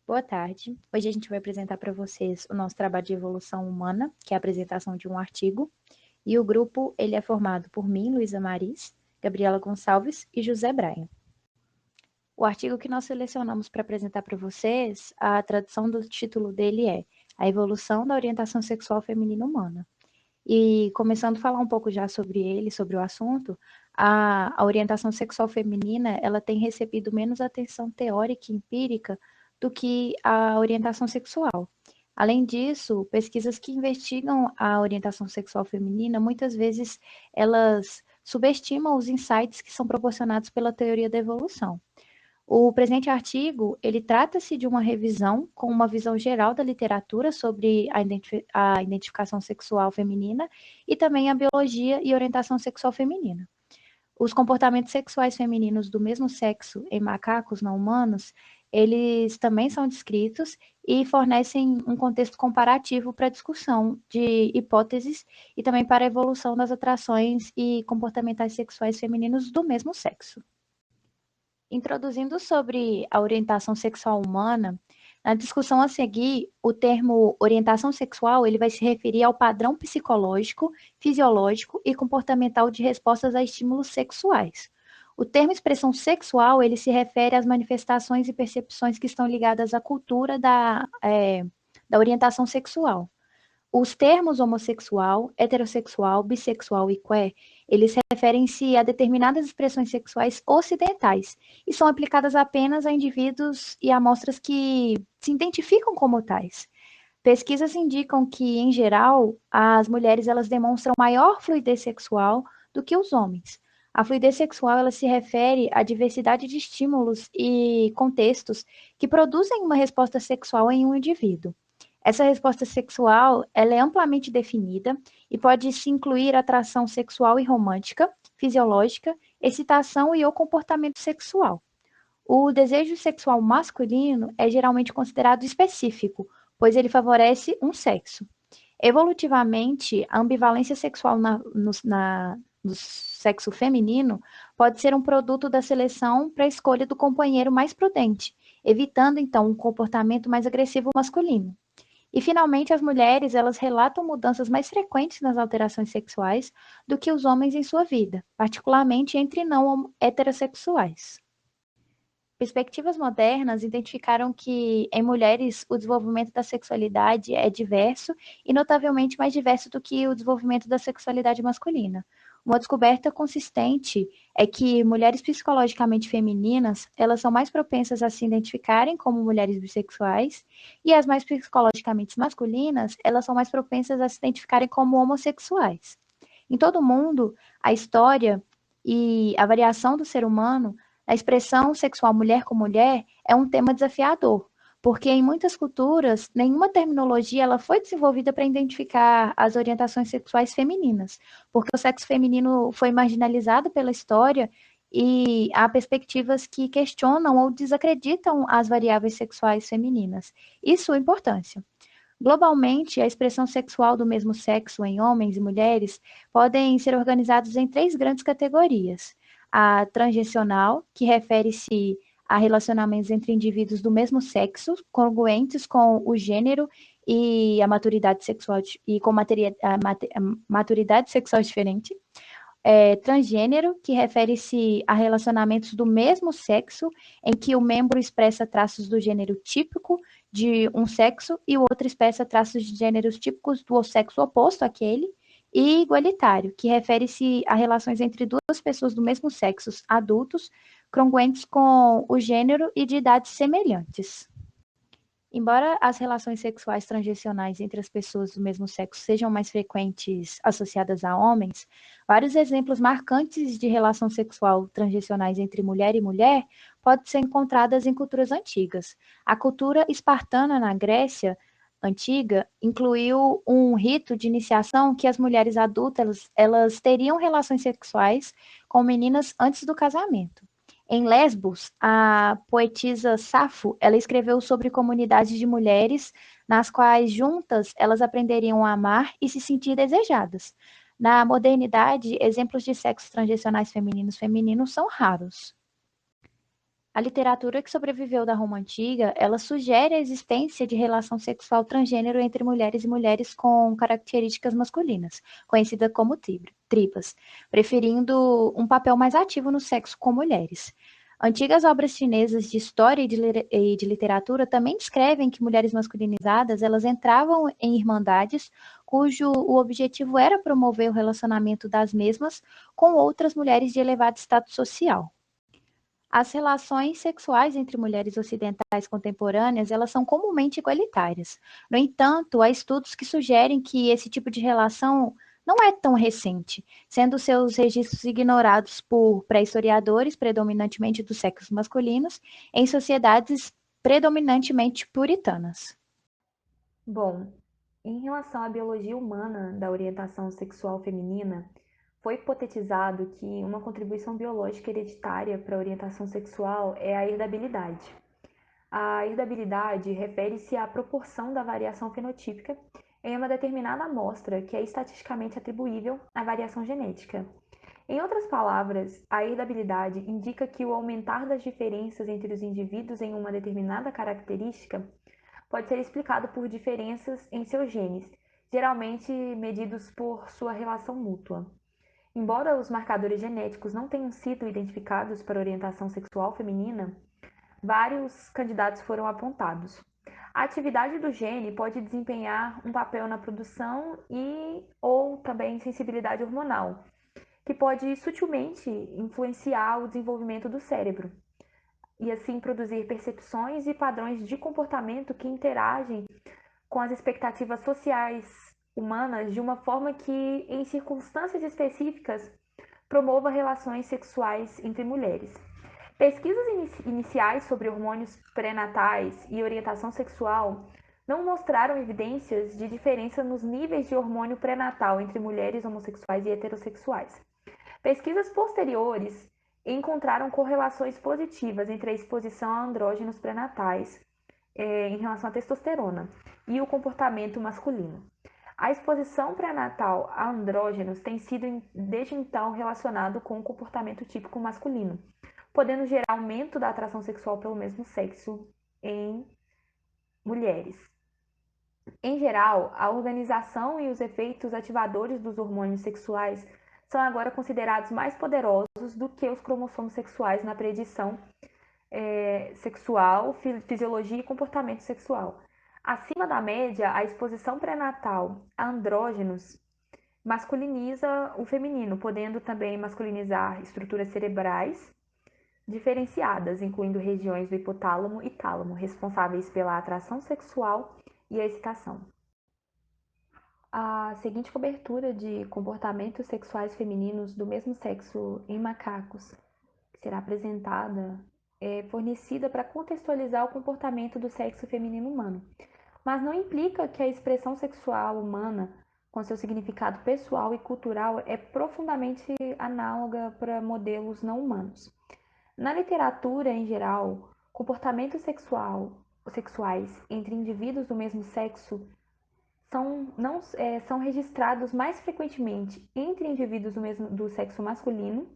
Boa tarde. Hoje a gente vai apresentar para vocês o nosso trabalho de evolução humana, que é a apresentação de um artigo. E o grupo ele é formado por mim, Luísa Maris, Gabriela Gonçalves e José Braia. O artigo que nós selecionamos para apresentar para vocês, a tradução do título dele é A Evolução da Orientação Sexual Feminina Humana. E começando a falar um pouco já sobre ele, sobre o assunto, a orientação sexual feminina, ela tem recebido menos atenção teórica e empírica do que a orientação sexual. Além disso, pesquisas que investigam a orientação sexual feminina, muitas vezes elas subestimam os insights que são proporcionados pela teoria da evolução. O presente artigo, ele trata-se de uma revisão com uma visão geral da literatura sobre a identificação sexual feminina e também a biologia e orientação sexual feminina. Os comportamentos sexuais femininos do mesmo sexo em macacos não humanos, eles também são descritos e fornecem um contexto comparativo para a discussão de hipóteses e também para a evolução das atrações e comportamentais sexuais femininos do mesmo sexo. Introduzindo sobre a orientação sexual humana, na discussão a seguir, o termo orientação sexual ele vai se referir ao padrão psicológico, fisiológico e comportamental de respostas a estímulos sexuais. O termo expressão sexual ele se refere às manifestações e percepções que estão ligadas à cultura da orientação sexual. Os termos homossexual, heterossexual, bissexual e queer, eles referem-se a determinadas expressões sexuais ocidentais e são aplicadas apenas a indivíduos e amostras que se identificam como tais. Pesquisas indicam que, em geral, as mulheres elas demonstram maior fluidez sexual do que os homens. A fluidez sexual ela se refere à diversidade de estímulos e contextos que produzem uma resposta sexual em um indivíduo. Essa resposta sexual ela é amplamente definida e pode se incluir atração sexual e romântica, fisiológica, excitação e ou comportamento sexual. O desejo sexual masculino é geralmente considerado específico, pois ele favorece um sexo. Evolutivamente, a ambivalência sexual no sexo feminino pode ser um produto da seleção para a escolha do companheiro mais prudente, evitando então um comportamento mais agressivo masculino. E, finalmente, as mulheres, elas relatam mudanças mais frequentes nas alterações sexuais do que os homens em sua vida, particularmente entre não heterossexuais. Perspectivas modernas identificaram que, em mulheres, o desenvolvimento da sexualidade é diverso e notavelmente mais diverso do que o desenvolvimento da sexualidade masculina. Uma descoberta consistente é que mulheres psicologicamente femininas, elas são mais propensas a se identificarem como mulheres bissexuais, e as mais psicologicamente masculinas, elas são mais propensas a se identificarem como homossexuais. Em todo o mundo, a história e a variação do ser humano, a expressão sexual mulher com mulher é um tema desafiador, porque em muitas culturas, nenhuma terminologia ela foi desenvolvida para identificar as orientações sexuais femininas, porque o sexo feminino foi marginalizado pela história e há perspectivas que questionam ou desacreditam as variáveis sexuais femininas e sua importância. Globalmente, a expressão sexual do mesmo sexo em homens e mulheres podem ser organizados em três grandes categorias. A transgencional, que refere-se a relacionamentos entre indivíduos do mesmo sexo, congruentes com o gênero e a maturidade sexual e com a maturidade sexual diferente. Transgênero, que refere-se a relacionamentos do mesmo sexo, em que o membro expressa traços do gênero típico de um sexo e o outro expressa traços de gêneros típicos do sexo oposto àquele, e igualitário, que refere-se a relações entre duas pessoas do mesmo sexo, adultos, congruentes com o gênero e de idades semelhantes. Embora as relações sexuais transgencionais entre as pessoas do mesmo sexo sejam mais frequentes associadas a homens, vários exemplos marcantes de relação sexual transgencionais entre mulher e mulher podem ser encontradas em culturas antigas. A cultura espartana na Grécia antiga incluiu um rito de iniciação que as mulheres adultas elas teriam relações sexuais com meninas antes do casamento. Em Lesbos, a poetisa Safo, ela escreveu sobre comunidades de mulheres nas quais juntas elas aprenderiam a amar e se sentir desejadas. Na modernidade, exemplos de sexos transicionais femininos são raros. A literatura que sobreviveu da Roma Antiga, ela sugere a existência de relação sexual transgênero entre mulheres e mulheres com características masculinas, conhecida como tribas, preferindo um papel mais ativo no sexo com mulheres. Antigas obras chinesas de história e de literatura também descrevem que mulheres masculinizadas elas entravam em irmandades cujo o objetivo era promover o relacionamento das mesmas com outras mulheres de elevado status social. As relações sexuais entre mulheres ocidentais contemporâneas, elas são comumente igualitárias. No entanto, há estudos que sugerem que esse tipo de relação não é tão recente, sendo seus registros ignorados por pré-historiadores, predominantemente dos sexos masculinos, em sociedades predominantemente puritanas. Bom, em relação à biologia humana da orientação sexual feminina, foi hipotetizado que uma contribuição biológica hereditária para a orientação sexual é a herdabilidade. A herdabilidade refere-se à proporção da variação fenotípica em uma determinada amostra que é estatisticamente atribuível à variação genética. Em outras palavras, a herdabilidade indica que o aumentar das diferenças entre os indivíduos em uma determinada característica pode ser explicado por diferenças em seus genes, geralmente medidos por sua relação mútua. Embora os marcadores genéticos não tenham sido identificados para orientação sexual feminina, vários candidatos foram apontados. A atividade do gene pode desempenhar um papel na produção e ou também sensibilidade hormonal, que pode sutilmente influenciar o desenvolvimento do cérebro e assim produzir percepções e padrões de comportamento que interagem com as expectativas sociais humanas de uma forma que, em circunstâncias específicas, promova relações sexuais entre mulheres. Pesquisas iniciais sobre hormônios pré-natais e orientação sexual não mostraram evidências de diferença nos níveis de hormônio pré-natal entre mulheres homossexuais e heterossexuais. Pesquisas posteriores encontraram correlações positivas entre a exposição a andrógenos pré-natais em relação à testosterona e o comportamento masculino. A exposição pré-natal a andrógenos tem sido desde então relacionado com o comportamento típico masculino, podendo gerar aumento da atração sexual pelo mesmo sexo em mulheres. Em geral, a organização e os efeitos ativadores dos hormônios sexuais são agora considerados mais poderosos do que os cromossomos sexuais na predição sexual, fisiologia e comportamento sexual. Acima da média, a exposição pré-natal a andrógenos masculiniza o feminino, podendo também masculinizar estruturas cerebrais diferenciadas, incluindo regiões do hipotálamo e tálamo, responsáveis pela atração sexual e a excitação. A seguinte cobertura de comportamentos sexuais femininos do mesmo sexo em macacos, que será apresentada, é fornecida para contextualizar o comportamento do sexo feminino humano, mas não implica que a expressão sexual humana, com seu significado pessoal e cultural, é profundamente análoga para modelos não humanos. Na literatura em geral, comportamentos sexuais entre indivíduos do mesmo sexo são registrados mais frequentemente entre indivíduos do sexo masculino,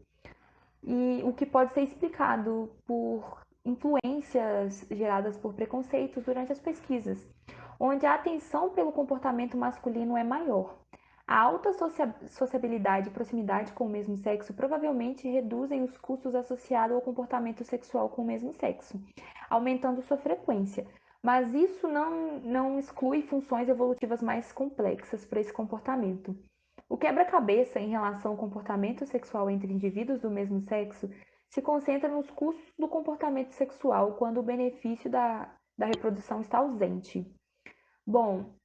e o que pode ser explicado por influências geradas por preconceitos durante as pesquisas, onde a atenção pelo comportamento masculino é maior. A alta sociabilidade e proximidade com o mesmo sexo provavelmente reduzem os custos associados ao comportamento sexual com o mesmo sexo, aumentando sua frequência. Mas isso não exclui funções evolutivas mais complexas para esse comportamento. O quebra-cabeça em relação ao comportamento sexual entre indivíduos do mesmo sexo se concentra nos custos do comportamento sexual quando o benefício da reprodução está ausente. Bom,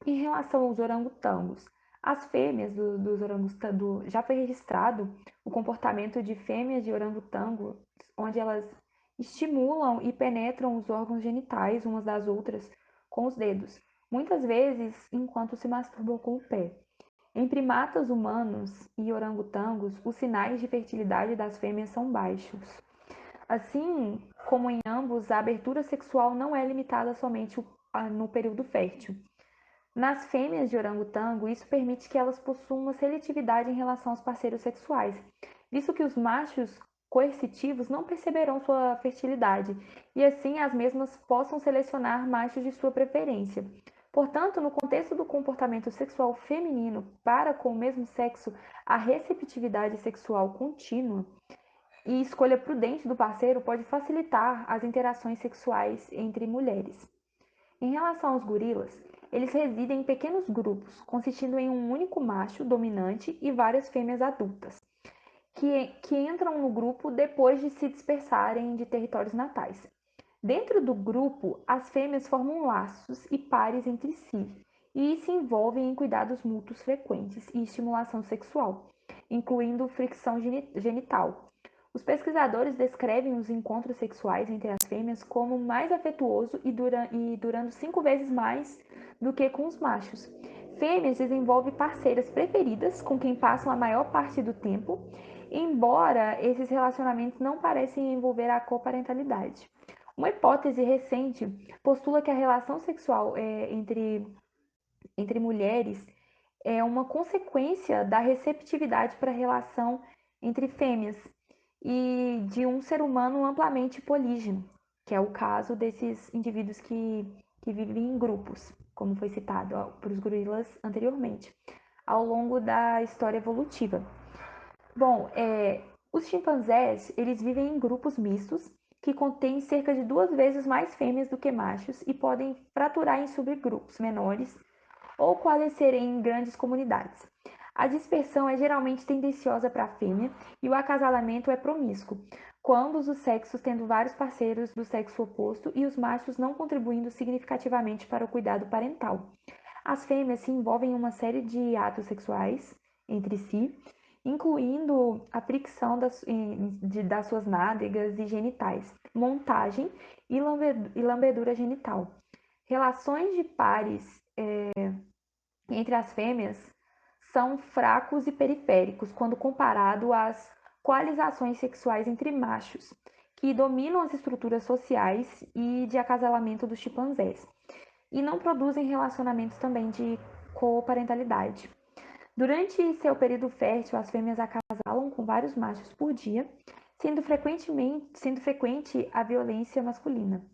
em relação aos orangotangos, as fêmeas dos orangotangos, já foi registrado o comportamento de fêmeas de orangotango, onde elas estimulam e penetram os órgãos genitais umas das outras com os dedos, muitas vezes enquanto se masturbam com o pé. Em primatas humanos e orangotangos, os sinais de fertilidade das fêmeas são baixos. Assim como em ambos, a abertura sexual não é limitada somente no período fértil. Nas fêmeas de orangotango, isso permite que elas possuam uma seletividade em relação aos parceiros sexuais, visto que os machos coercitivos não perceberão sua fertilidade e assim as mesmas possam selecionar machos de sua preferência. Portanto, no contexto do comportamento sexual feminino para com o mesmo sexo, a receptividade sexual contínua e escolha prudente do parceiro pode facilitar as interações sexuais entre mulheres. Em relação aos gorilas, eles residem em pequenos grupos, consistindo em um único macho dominante e várias fêmeas adultas, que entram no grupo depois de se dispersarem de territórios natais. Dentro do grupo, as fêmeas formam laços e pares entre si e se envolvem em cuidados mútuos frequentes e estimulação sexual, incluindo fricção genital. Os pesquisadores descrevem os encontros sexuais entre as fêmeas como mais afetuoso e durando 5 vezes mais do que com os machos. Fêmeas desenvolvem parceiras preferidas com quem passam a maior parte do tempo, embora esses relacionamentos não parecem envolver a coparentalidade. Uma hipótese recente postula que a relação sexual entre mulheres é uma consequência da receptividade para a relação entre fêmeas e de um ser humano amplamente polígamo, que é o caso desses indivíduos que vivem em grupos, como foi citado por os gorilas anteriormente, ao longo da história evolutiva. Bom, os chimpanzés, eles vivem em grupos mistos que contêm cerca de 2 vezes mais fêmeas do que machos e podem fraturar em subgrupos menores ou coalescer em grandes comunidades. A dispersão é geralmente tendenciosa para a fêmea e o acasalamento é promíscuo, com ambos os sexos tendo vários parceiros do sexo oposto e os machos não contribuindo significativamente para o cuidado parental. As fêmeas se envolvem em uma série de atos sexuais entre si, incluindo a fricção das suas nádegas e genitais, montagem e lambedura genital. Relações de pares entre as fêmeas são fracos e periféricos quando comparado às coalizações sexuais entre machos, que dominam as estruturas sociais e de acasalamento dos chimpanzés, e não produzem relacionamentos também de coparentalidade. Durante seu período fértil, as fêmeas acasalam com vários machos por dia, sendo frequente a violência masculina,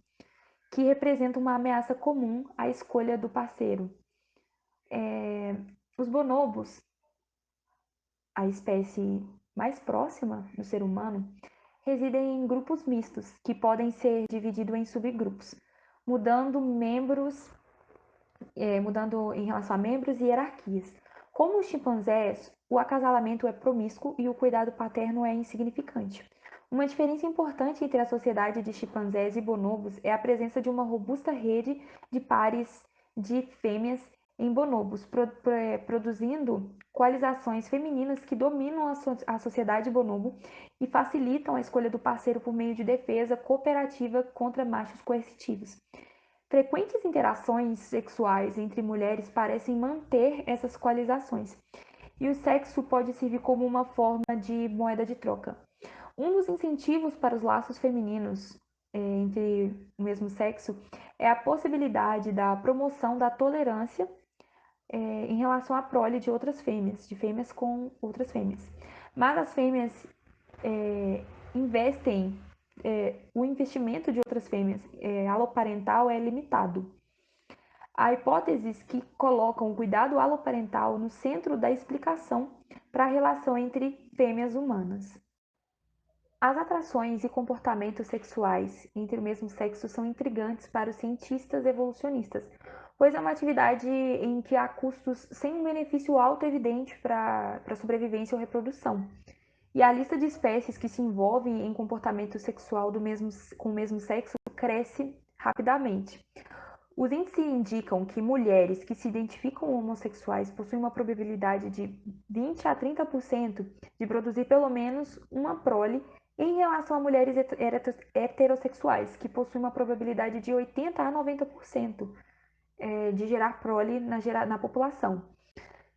que representa uma ameaça comum à escolha do parceiro. Os bonobos, a espécie mais próxima do ser humano, residem em grupos mistos, que podem ser divididos em subgrupos, mudando em relação a membros e hierarquias. Como os chimpanzés, o acasalamento é promíscuo e o cuidado paterno é insignificante. Uma diferença importante entre a sociedade de chimpanzés e bonobos é a presença de uma robusta rede de pares de fêmeas em bonobos, produzindo coalizações femininas que dominam a sociedade bonobo e facilitam a escolha do parceiro por meio de defesa cooperativa contra machos coercitivos. Frequentes interações sexuais entre mulheres parecem manter essas coalizações, e o sexo pode servir como uma forma de moeda de troca. Um dos incentivos para os laços femininos entre o mesmo sexo é a possibilidade da promoção da tolerância em relação à prole de outras fêmeas, de fêmeas com outras fêmeas. Mas as fêmeas o investimento de outras fêmeas aloparental é limitado. Há hipóteses que colocam o cuidado aloparental no centro da explicação para a relação entre fêmeas humanas. As atrações e comportamentos sexuais entre o mesmo sexo são intrigantes para os cientistas evolucionistas, pois é uma atividade em que há custos sem um benefício auto-evidente para a sobrevivência ou reprodução. E a lista de espécies que se envolvem em comportamento sexual com o mesmo sexo cresce rapidamente. Os índices indicam que mulheres que se identificam homossexuais possuem uma probabilidade de 20 a 30% de produzir pelo menos uma prole em relação a mulheres heterossexuais, que possuem uma probabilidade de 80 a 90% de gerar prole na população.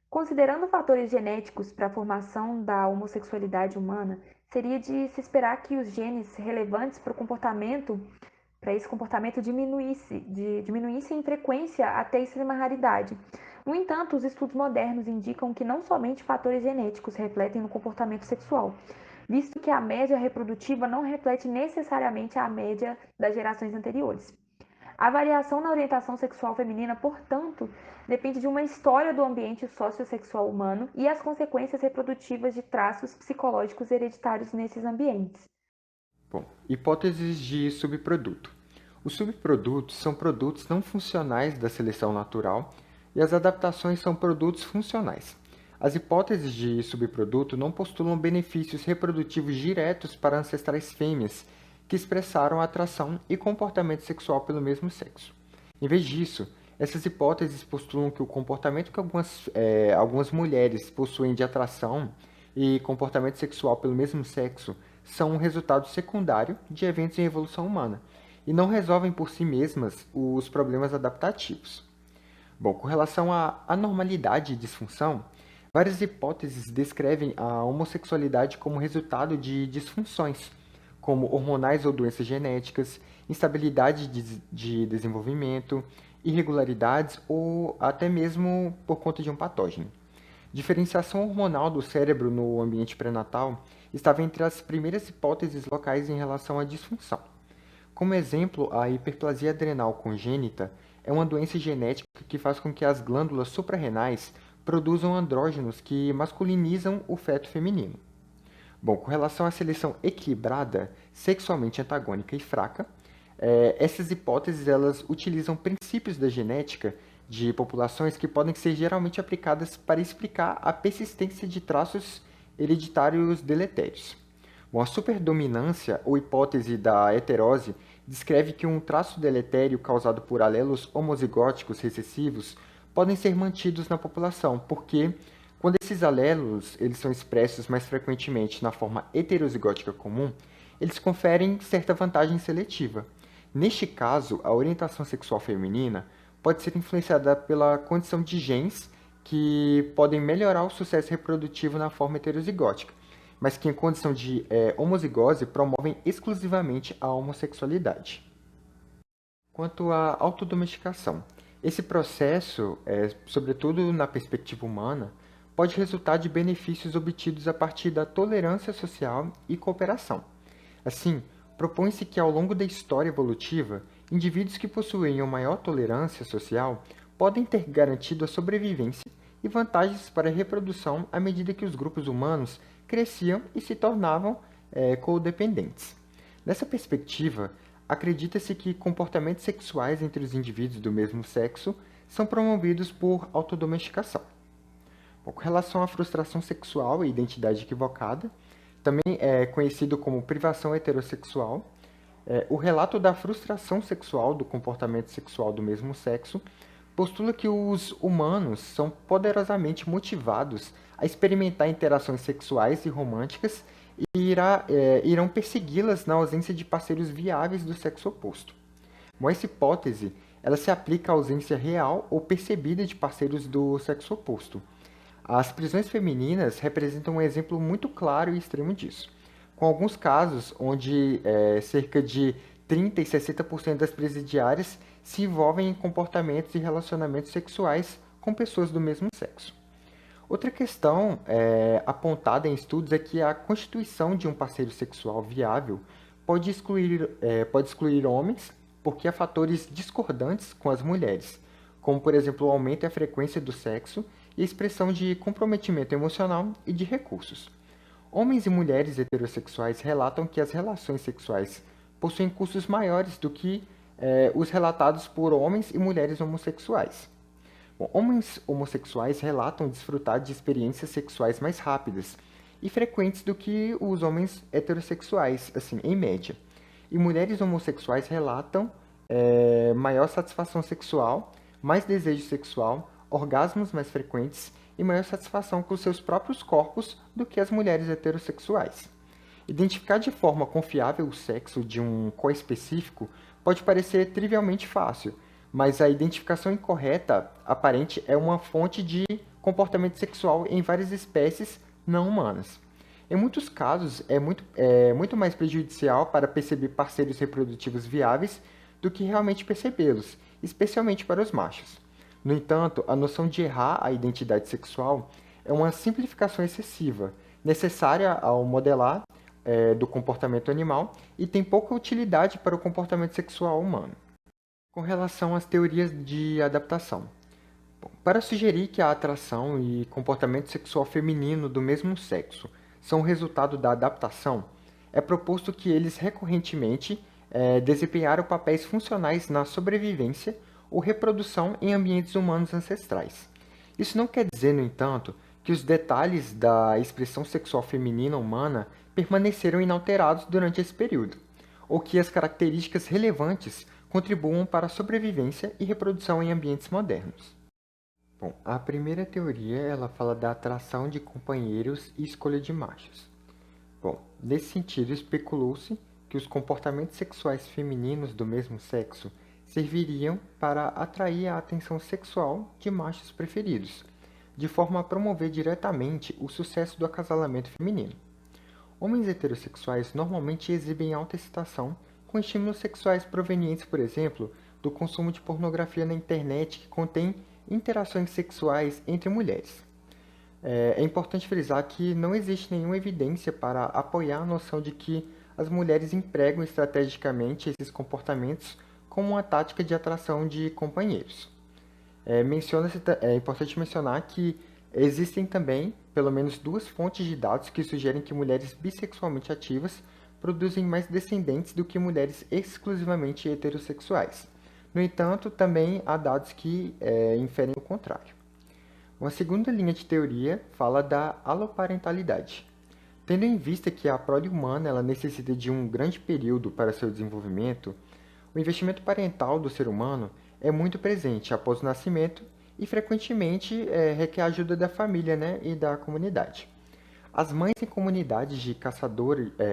Considerando fatores genéticos para a formação da homossexualidade humana, seria de se esperar que os genes relevantes para esse comportamento diminuísse em frequência até extrema raridade. No entanto, os estudos modernos indicam que não somente fatores genéticos refletem no comportamento sexual, visto que a média reprodutiva não reflete necessariamente a média das gerações anteriores. A variação na orientação sexual feminina, portanto, depende de uma história do ambiente sociossexual humano e as consequências reprodutivas de traços psicológicos hereditários nesses ambientes. Bom, hipóteses de subproduto. Os subprodutos são produtos não funcionais da seleção natural e as adaptações são produtos funcionais. As hipóteses de subproduto não postulam benefícios reprodutivos diretos para ancestrais fêmeas que expressaram atração e comportamento sexual pelo mesmo sexo. Em vez disso, essas hipóteses postulam que o comportamento que algumas mulheres possuem de atração e comportamento sexual pelo mesmo sexo são um resultado secundário de eventos em evolução humana e não resolvem por si mesmas os problemas adaptativos. Bom, com relação à anormalidade e disfunção, várias hipóteses descrevem a homossexualidade como resultado de disfunções, como hormonais ou doenças genéticas, instabilidade de desenvolvimento, irregularidades ou até mesmo por conta de um patógeno. Diferenciação hormonal do cérebro no ambiente pré-natal estava entre as primeiras hipóteses locais em relação à disfunção. Como exemplo, a hiperplasia adrenal congênita é uma doença genética que faz com que as glândulas suprarrenais produzam andrógenos que masculinizam o feto feminino. Bom, com relação à seleção equilibrada, sexualmente antagônica e fraca, essas hipóteses elas utilizam princípios da genética de populações que podem ser geralmente aplicadas para explicar a persistência de traços hereditários deletérios. Bom, a superdominância, ou hipótese da heterose, descreve que um traço deletério causado por alelos homozigóticos recessivos podem ser mantidos na população, porque quando esses alelos eles são expressos mais frequentemente na forma heterozigótica comum, eles conferem certa vantagem seletiva. Neste caso, a orientação sexual feminina pode ser influenciada pela condição de genes que podem melhorar o sucesso reprodutivo na forma heterozigótica, mas que em condição de homozigose promovem exclusivamente a homossexualidade. Quanto à autodomesticação, esse processo, sobretudo na perspectiva humana, pode resultar de benefícios obtidos a partir da tolerância social e cooperação. Assim, propõe-se que ao longo da história evolutiva, indivíduos que possuíam maior tolerância social podem ter garantido a sobrevivência e vantagens para a reprodução à medida que os grupos humanos cresciam e se tornavam codependentes. Nessa perspectiva, acredita-se que comportamentos sexuais entre os indivíduos do mesmo sexo são promovidos por autodomesticação. Bom, com relação à frustração sexual e identidade equivocada, também é conhecido como privação heterossexual, o relato da frustração sexual do comportamento sexual do mesmo sexo postula que os humanos são poderosamente motivados a experimentar interações sexuais e românticas e irão persegui-las na ausência de parceiros viáveis do sexo oposto. Bom, essa hipótese ela se aplica à ausência real ou percebida de parceiros do sexo oposto. As prisões femininas representam um exemplo muito claro e extremo disso, com alguns casos onde cerca de 30% e 60% das presidiárias se envolvem em comportamentos e relacionamentos sexuais com pessoas do mesmo sexo. Outra questão apontada em estudos é que a constituição de um parceiro sexual viável pode excluir homens porque há fatores discordantes com as mulheres, como, por exemplo, o aumento e a frequência do sexo e a expressão de comprometimento emocional e de recursos. Homens e mulheres heterossexuais relatam que as relações sexuais possuem custos maiores do que os relatados por homens e mulheres homossexuais. Bom, homens homossexuais relatam desfrutar de experiências sexuais mais rápidas e frequentes do que os homens heterossexuais, assim, em média. E mulheres homossexuais relatam maior satisfação sexual, mais desejo sexual, orgasmos mais frequentes e maior satisfação com seus próprios corpos do que as mulheres heterossexuais. Identificar de forma confiável o sexo de um coespecífico pode parecer trivialmente fácil, mas a identificação incorreta aparente é uma fonte de comportamento sexual em várias espécies não humanas. Em muitos casos, é muito mais prejudicial para perceber parceiros reprodutivos viáveis do que realmente percebê-los, especialmente para os machos. No entanto, a noção de errar a identidade sexual é uma simplificação excessiva, necessária ao modelar do comportamento animal e tem pouca utilidade para o comportamento sexual humano. Com relação às teorias de adaptação. Bom, para sugerir que a atração e comportamento sexual feminino do mesmo sexo são resultado da adaptação, é proposto que eles recorrentemente desempenharam papéis funcionais na sobrevivência ou reprodução em ambientes humanos ancestrais. Isso não quer dizer, no entanto, que os detalhes da expressão sexual feminina humana permaneceram inalterados durante esse período, ou que as características relevantes contribuam para a sobrevivência e reprodução em ambientes modernos. Bom, a primeira teoria ela fala da atração de companheiros e escolha de machos. Bom, nesse sentido, especulou-se que os comportamentos sexuais femininos do mesmo sexo serviriam para atrair a atenção sexual de machos preferidos, de forma a promover diretamente o sucesso do acasalamento feminino. Homens heterossexuais normalmente exibem alta excitação com estímulos sexuais provenientes, por exemplo, do consumo de pornografia na internet que contém interações sexuais entre mulheres. É importante frisar que não existe nenhuma evidência para apoiar a noção de que as mulheres empregam estrategicamente esses comportamentos como uma tática de atração de companheiros. É importante mencionar que existem também pelo menos 2 fontes de dados que sugerem que mulheres bissexualmente ativas produzem mais descendentes do que mulheres exclusivamente heterossexuais. No entanto, também há dados que inferem o contrário. Uma segunda linha de teoria fala da aloparentalidade. Tendo em vista que a prole humana ela necessita de um grande período para seu desenvolvimento, o investimento parental do ser humano é muito presente após o nascimento e frequentemente requer a ajuda da família, né, e da comunidade. As mães em comunidades de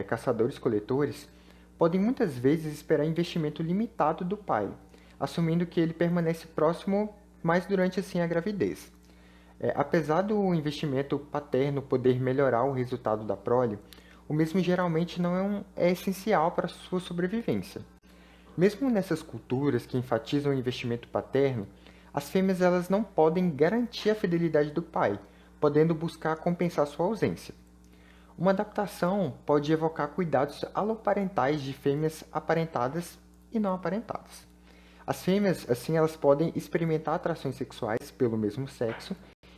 caçadores-coletores podem muitas vezes esperar investimento limitado do pai, assumindo que ele permanece próximo mais durante assim a gravidez. Apesar do investimento paterno poder melhorar o resultado da prole, o mesmo geralmente não é essencial para a sua sobrevivência. Mesmo nessas culturas que enfatizam o investimento paterno, as fêmeas elas não podem garantir a fidelidade do pai, podendo buscar compensar sua ausência. Uma adaptação pode evocar cuidados aloparentais de fêmeas aparentadas e não aparentadas. As fêmeas, assim, elas podem experimentar atrações sexuais pelo mesmo sexo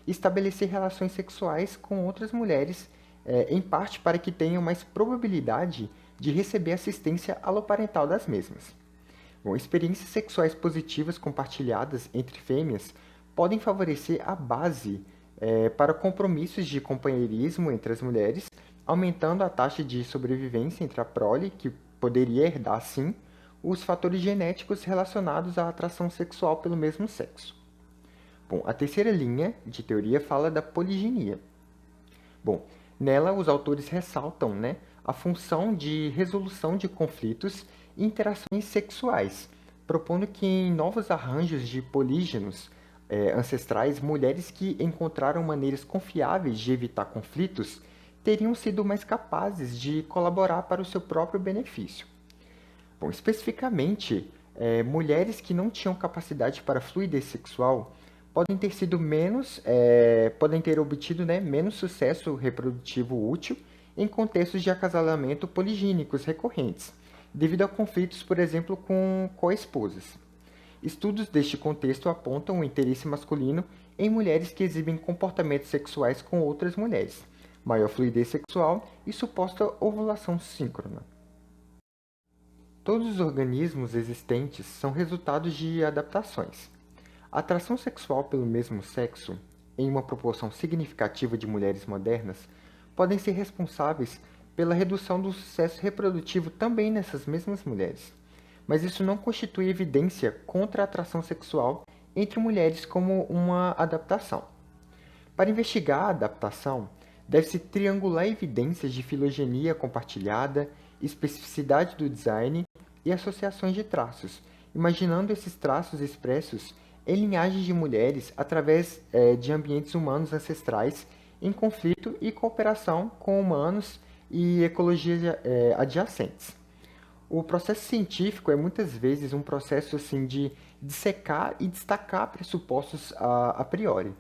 e estabelecer relações sexuais com outras mulheres, em parte para que tenham mais probabilidade de receber assistência aloparental das mesmas. Bom, experiências sexuais positivas compartilhadas entre fêmeas podem favorecer a base para compromissos de companheirismo entre as mulheres, aumentando a taxa de sobrevivência entre a prole, que poderia herdar, sim, os fatores genéticos relacionados à atração sexual pelo mesmo sexo. Bom, a terceira linha de teoria fala da poliginia. Bom, nela os autores ressaltam, né, a função de resolução de conflitos e interações sexuais, propondo que em novos arranjos de polígenos ancestrais, mulheres que encontraram maneiras confiáveis de evitar conflitos teriam sido mais capazes de colaborar para o seu próprio benefício. Bom, especificamente, mulheres que não tinham capacidade para fluidez sexual podem ter obtido, né, menos sucesso reprodutivo útil em contextos de acasalamento poligínicos recorrentes, devido a conflitos, por exemplo, com co-esposas. Estudos deste contexto apontam o interesse masculino em mulheres que exibem comportamentos sexuais com outras mulheres, maior fluidez sexual e suposta ovulação síncrona. Todos os organismos existentes são resultados de adaptações. A atração sexual pelo mesmo sexo, em uma proporção significativa de mulheres modernas, podem ser responsáveis pela redução do sucesso reprodutivo também nessas mesmas mulheres. Mas isso não constitui evidência contra a atração sexual entre mulheres como uma adaptação. Para investigar a adaptação, deve-se triangular evidências de filogenia compartilhada, especificidade do design e associações de traços, imaginando esses traços expressos em linhagens de mulheres através de ambientes humanos ancestrais em conflito e cooperação com humanos e ecologias adjacentes. O processo científico é muitas vezes um processo assim, de dissecar e destacar pressupostos a priori.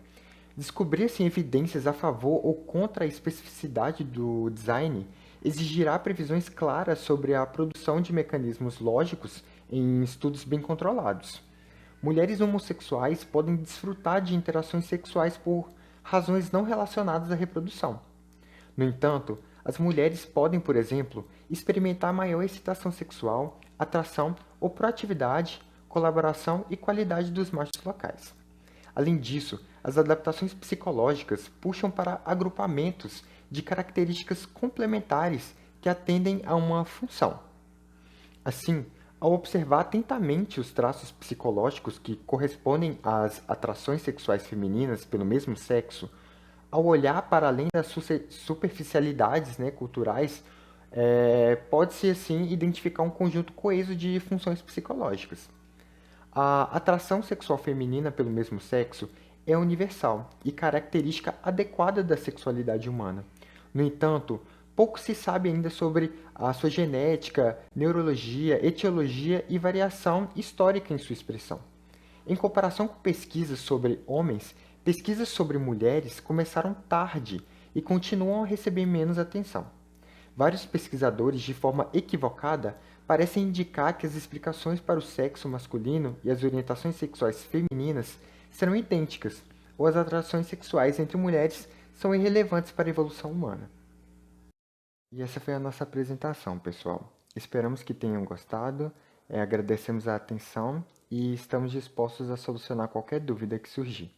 Descobrir assim, evidências a favor ou contra a especificidade do design exigirá previsões claras sobre a produção de mecanismos lógicos em estudos bem controlados. Mulheres homossexuais podem desfrutar de interações sexuais por razões não relacionadas à reprodução. No entanto, as mulheres podem, por exemplo, experimentar maior excitação sexual, atração ou proatividade, colaboração e qualidade dos machos locais. Além disso, as adaptações psicológicas puxam para agrupamentos de características complementares que atendem a uma função. Assim, ao observar atentamente os traços psicológicos que correspondem às atrações sexuais femininas pelo mesmo sexo, ao olhar para além das superficialidades, né, culturais, pode-se assim identificar um conjunto coeso de funções psicológicas. A atração sexual feminina pelo mesmo sexo é universal e característica adequada da sexualidade humana. No entanto, pouco se sabe ainda sobre a sua genética, neurologia, etiologia e variação histórica em sua expressão. Em comparação com pesquisas sobre homens, pesquisas sobre mulheres começaram tarde e continuam a receber menos atenção. Vários pesquisadores, de forma equivocada, parecem indicar que as explicações para o sexo masculino e as orientações sexuais femininas serão idênticas, ou as atrações sexuais entre mulheres são irrelevantes para a evolução humana. E essa foi a nossa apresentação, pessoal. Esperamos que tenham gostado, agradecemos a atenção e estamos dispostos a solucionar qualquer dúvida que surgir.